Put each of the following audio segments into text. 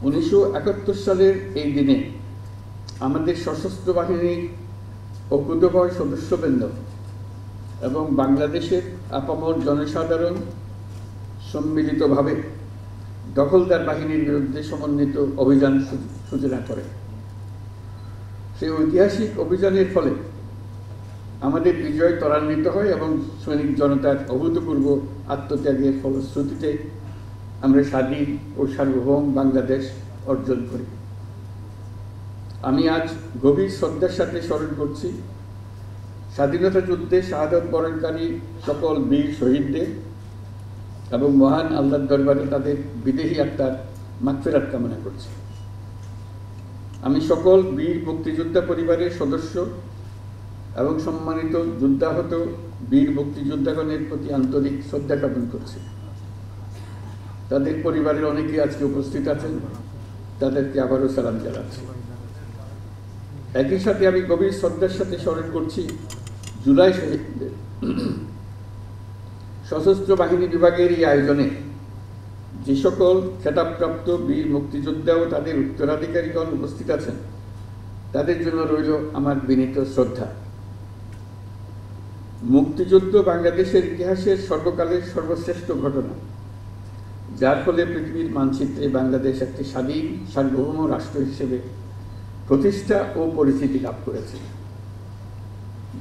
1971 সালের এই দিনে আমাদের সশস্ত্র বাহিনী ও কুতভয় সদস্যবৃন্দ এবং বাংলাদেশের আপামর জনসাধারণ সম্মিলিতভাবে দখলদার বাহিনীর বিরুদ্ধে সমন্বিত অভিযান সূচনা করে। সেই ঐতিহাসিক অভিযানের ফলে আমাদের বিজয় ত্বরান্বিত হয় এবং সৈনিক জনতার অভূতপূর্ব আত্মত্যাগের ফলশ্রুতিতে আমরা স্বাধীন ও সার্বভৌম বাংলাদেশ অর্জন করি। আমি আজ গভীর শ্রদ্ধার সাথে স্মরণ করছি স্বাধীনতা যুদ্ধে শাহাদত বরণকারী সকল বীর শহীদদের এবং মহান আল্লাহর দরবারে তাদের বিদেহী আত্মার মাগফিরাত কামনা করছি। আমি সকল বীর মুক্তিযোদ্ধা পরিবারের সদস্য এবং সম্মানিত যুদ্ধাহত বীর মুক্তিযোদ্ধাগণের প্রতি আন্তরিক শ্রদ্ধা জ্ঞাপন করছি। তাদের পরিবারের অনেকেই আজকে উপস্থিত আছেন, তাদেরকে আবারও সালাম জানাচ্ছি। একই সাথে আমি গভীর শ্রদ্ধার সাথে স্মরণ করছি জুলাই শহীদদের। সশস্ত্র বাহিনী বিভাগের এই আয়োজনে যে সকল খেতাবপ্রাপ্ত বীর মুক্তিযোদ্ধা ও তাদের উত্তরাধিকারীগণ উপস্থিত আছেন, তাদের জন্য রইল আমার বিনীত শ্রদ্ধা। মুক্তিযুদ্ধ বাংলাদেশের ইতিহাসের সর্বকালের সর্বশ্রেষ্ঠ ঘটনা, যার ফলে পৃথিবীর মানচিত্রে বাংলাদেশ একটি স্বাধীন সার্বভৌম রাষ্ট্র হিসেবে প্রতিষ্ঠা ও পরিচিতি লাভ করেছে।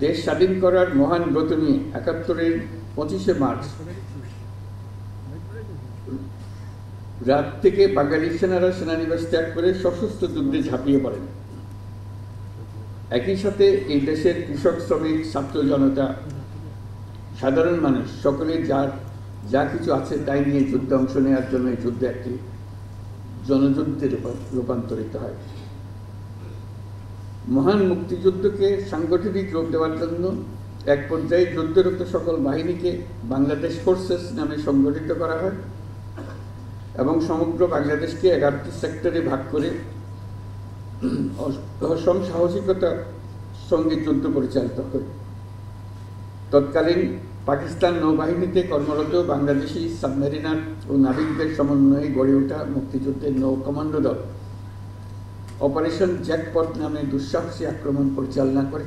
দেশ স্বাধীন করার মহান ব্রত নিয়ে ৭১-এর ২৫শে মার্চ রাত থেকে বাঙালি সেনারা সেনানিবাস ত্যাগ করে সশস্ত্র যুদ্ধে ঝাঁপিয়ে পড়েন। একই সাথে এই দেশের কৃষক, শ্রমিক, ছাত্র জনতা, সাধারণ মানুষ সকলে যা কিছু আছে তাই নিয়ে যুদ্ধে অংশ নেওয়ার জন্য এই যুদ্ধে একটি জনযুদ্ধে রূপান্তরিত হয়। মহান মুক্তিযুদ্ধকে সাংগঠনিক রূপ দেওয়ার জন্য এক পর্যায়ে যুদ্ধরত সকল বাহিনীকে বাংলাদেশ ফোর্সেস নামে সংগঠিত করা হয় এবং সমগ্র বাংলাদেশকে 11টি সেক্টরে ভাগ করে অসম সাহসিকতার সঙ্গে যুদ্ধ পরিচালিত হয়। তৎকালীন পাকিস্তান নৌবাহিনীতে কর্মরত বাংলাদেশি সাবমেরিনার ও নাবিকদের সমন্বয়ে গড়ে ওঠা মুক্তিযুদ্ধের নৌ কমান্ডো দল অপারেশন জ্যাকপট নামে দুঃসাহসী আক্রমণ পরিচালনা করে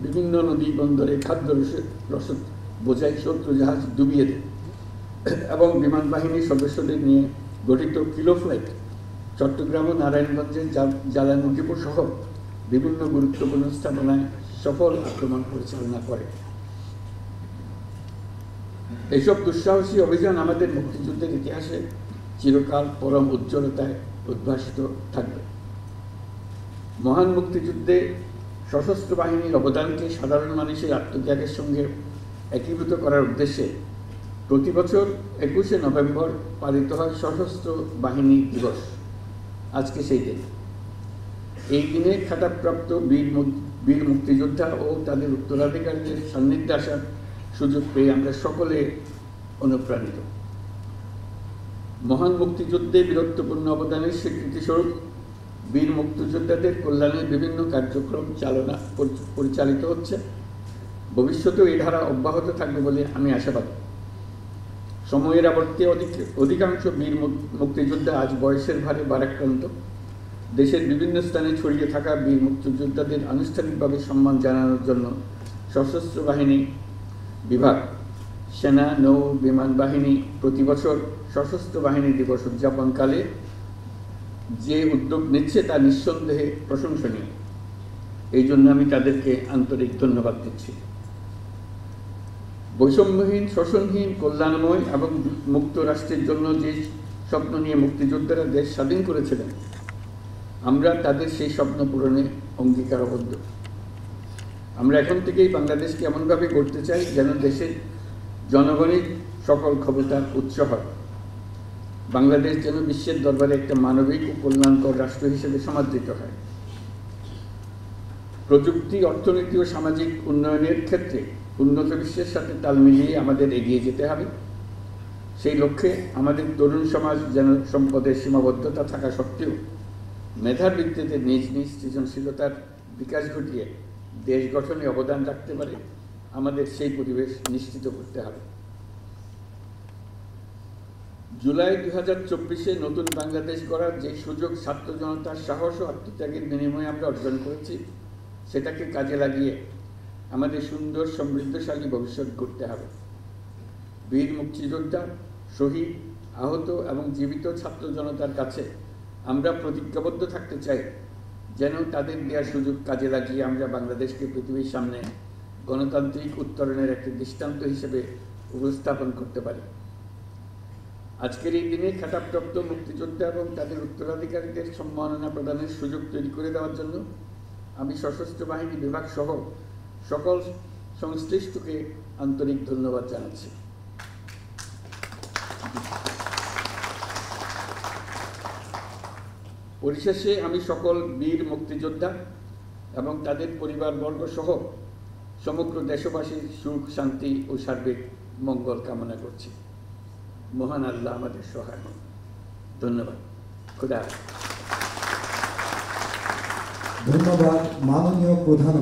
বিভিন্ন নদী বন্দরে খাদ্য রসদ বোঝাই শত্রু জাহাজ ডুবিয়ে দেয় এবং বিমান বাহিনীর সদস্যদের নিয়ে গঠিত কিলো ফ্লাইট চট্টগ্রাম ও নারায়ণগঞ্জের জ্বালানি ডিপো সহ বিভিন্ন গুরুত্বপূর্ণ স্থাপনায় সফল আক্রমণ পরিচালনা করে। এইসব দুঃসাহসী অভিযান আমাদের মুক্তিযুদ্ধের ইতিহাসে চিরকাল পরম উজ্জ্বলতায় উদ্ভাসিত থাকবে। মহান মুক্তিযুদ্ধে সশস্ত্র বাহিনীর অবদানকে সাধারণ মানুষের আত্মত্যাগের সঙ্গে একীভূত করার উদ্দেশ্যে প্রতি বছর ২১শে নভেম্বর পালিত হয় সশস্ত্র বাহিনী দিবস। আজকে সেই দিন। এই দিনে খেতাবপ্রাপ্ত বীর মুক্তিযোদ্ধা ও তাদের উত্তরাধিকারীদের সান্নিধ্যে আসার সুযোগ পেয়ে আমরা সকলে অনুপ্রাণিত। মহান মুক্তিযুদ্ধে বীরত্বপূর্ণ অবদানের স্বীকৃতিস্বরূপ বীর মুক্তিযোদ্ধাদের কল্যাণে বিভিন্ন কার্যক্রম পরিচালিত হচ্ছে। ভবিষ্যতেও এই ধারা অব্যাহত থাকবে বলে আমি আশাবাদী। সময়ের আবর্তে অধিকাংশ বীর মুক্তিযোদ্ধা আজ বয়সের ভারে ভারাক্রান্ত। দেশের বিভিন্ন স্থানে ছড়িয়ে থাকা বীর মুক্তিযোদ্ধাদের আনুষ্ঠানিকভাবে সম্মান জানানোর জন্য সশস্ত্র বাহিনী বিভাগ, সেনা, নৌ, বিমান বাহিনী প্রতি বছর সশস্ত্র বাহিনী দিবস উদযাপনকালে যে উদ্যোগ নিচ্ছে তা নিঃসন্দেহে প্রশংসনীয়। এই জন্য আমি তাদেরকে আন্তরিক ধন্যবাদ দিচ্ছি। বৈষম্যহীন, শোষণহীন, কল্যাণময় এবং মুক্ত রাষ্ট্রের জন্য যে স্বপ্ন নিয়ে মুক্তিযোদ্ধারা দেশ স্বাধীন করেছিলেন, আমরা তাদের সেই স্বপ্ন পূরণে অঙ্গীকারবদ্ধ। আমরা এখন থেকেই বাংলাদেশকে এমনভাবে গড়তে চাই যেন দেশের জনগণের সকল ক্ষমতার উৎস হয়। বাংলাদেশ যেন বিশ্বের দরবারে একটা মানবিক ও কল্যাণকর রাষ্ট্র হিসেবে সমাদৃত হয়। প্রযুক্তি, অর্থনীতি ও সামাজিক উন্নয়নের ক্ষেত্রে উন্নত বিশ্বের সাথে তাল মিলিয়ে আমাদের এগিয়ে যেতে হবে। সেই লক্ষ্যে আমাদের তরুণ সমাজ যেন সম্পদের সীমাবদ্ধতা থাকা সত্ত্বেও মেধার ভিত্তিতে নিজ নিজ সৃজনশীলতার বিকাশ ঘটিয়ে দেশ গঠনে অবদান রাখতে পারে, আমাদের সেই পরিবেশ নিশ্চিত করতে হবে। জুলাই 2024-এ নতুন বাংলাদেশ গড়ার যে সুযোগ ছাত্র জনতার সাহস ও আত্মত্যাগের বিনিময়ে আমরা অর্জন করেছি, সেটাকে কাজে লাগিয়ে আমাদের সুন্দর সমৃদ্ধশালী ভবিষ্যৎ গড়তে হবে। বীর মুক্তিযোদ্ধা, শহীদ, আহত এবং জীবিত ছাত্র জনতার কাছে আমরা প্রতিজ্ঞাবদ্ধ থাকতে চাই, যেন তাদের দেওয়া সুযোগ কাজে লাগিয়ে আমরা বাংলাদেশকে পৃথিবীর সামনে গণতান্ত্রিক উত্তরণের একটি দৃষ্টান্ত হিসেবে উপস্থাপন করতে পারি। আজকের এই দিনে খেতাবপ্রাপ্ত মুক্তিযোদ্ধা এবং তাদের উত্তরাধিকারীদের সম্মাননা প্রদানের সুযোগ তৈরি করে দেওয়ার জন্য আমি সশস্ত্র বাহিনী বিভাগ সহ সকল সংশ্লিষ্টকে আন্তরিক ধন্যবাদ জানাচ্ছি। পরিশেষে আমি সকল বীর মুক্তিযোদ্ধা এবং তাদের পরিবারবর্গ সহ সমগ্র দেশবাসীর সুখ, শান্তি ও সার্বিক মঙ্গল কামনা করছি। মহান আল্লাহ আমাদের সহায় হন। ধন্যবাদ। খোদা হাফেজ। ধন্যবাদ মাননীয় প্রধান